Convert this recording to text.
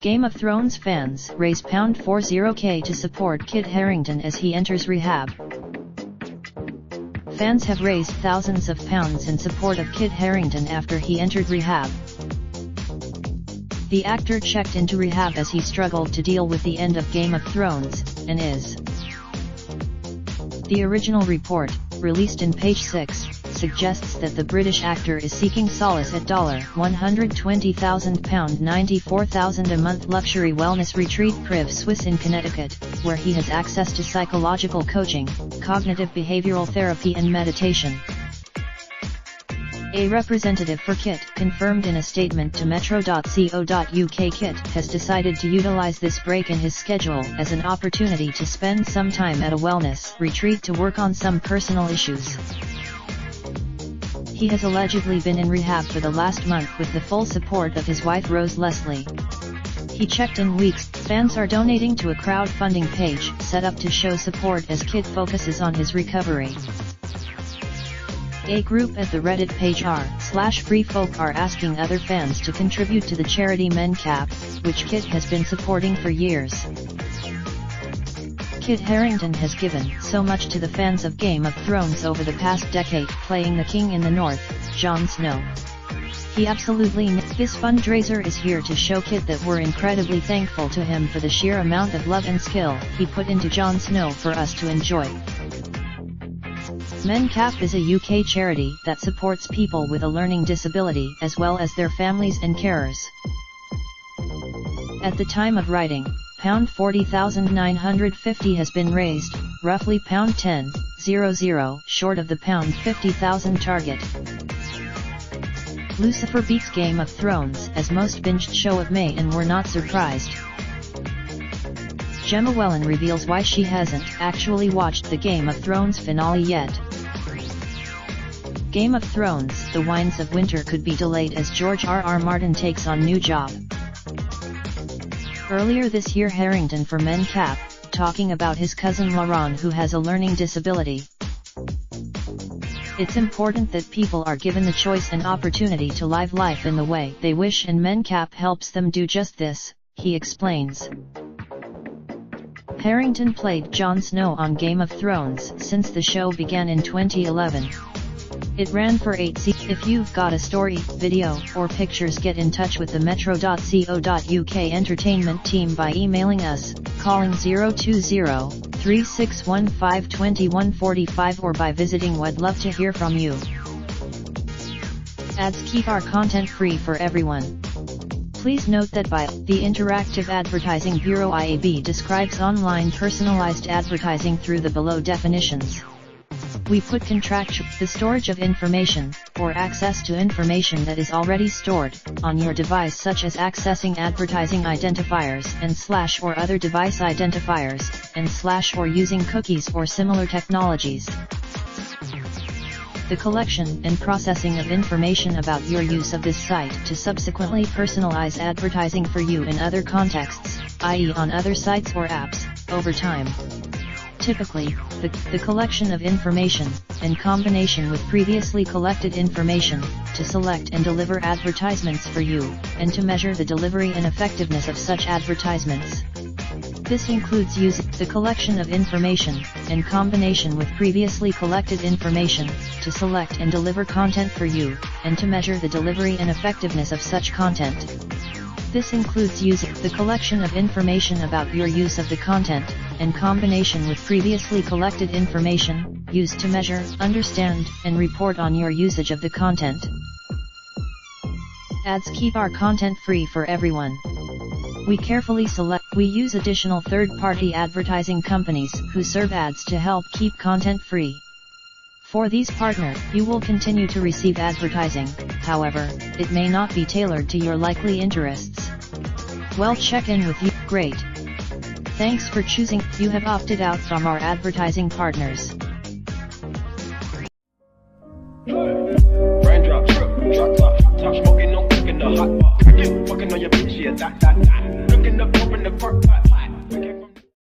Game of Thrones fans raise £40k to support Kit Harington as he enters rehab. Fans have raised thousands of pounds in support of Kit Harington after he entered rehab. The actor checked into rehab as he struggled to deal with the end of Game of Thrones, and is. The original report, released in page 6, suggests that the British actor is seeking solace at £120,000 £94,000 a month luxury wellness retreat Priv Swiss in Connecticut, where he has access to psychological coaching, cognitive behavioral therapy and meditation. A representative for Kit confirmed in a statement to metro.co.uk Kit has decided to utilize this break in his schedule as an opportunity to spend some time at a wellness retreat to work on some personal issues. He has allegedly been in rehab for the last month with the full support of his wife Rose Leslie. He checked in weeks. Fans are donating to a crowdfunding page set up to show support as Kit focuses on his recovery. A group at the Reddit page r/freefolk are asking other fans to contribute to the charity MenCap, which Kit has been supporting for years. Kit Harington has given so much to the fans of Game of Thrones over the past decade, playing the King in the North, Jon Snow. He absolutely This fundraiser is here to show Kit that we're incredibly thankful to him for the sheer amount of love and skill he put into Jon Snow for us to enjoy. MenCap is a UK charity that supports people with a learning disability as well as their families and carers. At the time of writing, £40,950 has been raised, roughly £10,000 short of the £50,000 target. Lucifer beats Game of Thrones as most binged show of May, and we're not surprised. Gemma Whelan reveals why she hasn't actually watched the Game of Thrones finale yet. Game of Thrones: The Winds of Winter could be delayed as George R.R. Martin takes on new job. Earlier this year Harington for MenCap, talking about his cousin Lauren who has a learning disability. It's important that people are given the choice and opportunity to live life in the way they wish, and MenCap helps them do just this, he explains. Harington played Jon Snow on Game of Thrones since the show began in 2011. It ran for 8 seasons. If you've got a story, video, or pictures, get in touch with the metro.co.uk entertainment team by emailing us, calling 020-3615-2145 or by visiting We'd love to hear from you. Ads keep our content free for everyone. Please note that the Interactive Advertising Bureau IAB describes online personalized advertising through the below definitions. We put the storage of information, or access to information that is already stored, on your device, such as accessing advertising identifiers and / or other device identifiers, and / or using cookies or similar technologies. The collection and processing of information about your use of this site to subsequently personalize advertising for you in other contexts, i.e. on other sites or apps, over time. Typically, the collection of information, in combination with previously collected information, to select and deliver advertisements for you, and to measure the delivery and effectiveness of such advertisements. This includes using the collection of information, in combination with previously collected information, to select and deliver content for you, and to measure the delivery and effectiveness of such content. This includes using the collection of information about your use of the content, in combination with previously collected information, used to measure, understand, and report on your usage of the content. Ads keep our content free for everyone. We carefully we use additional third-party advertising companies who serve ads to help keep content free. For these partners, you will continue to receive advertising, however, it may not be tailored to your likely interests. Well, check in with you. Great. Thanks for choosing. You have opted out from our advertising partners. Raindrop, drop top, top smoking, no cooking the hot pot. Fucking on your bitch, yeah, that. Looking up, open the park, pot.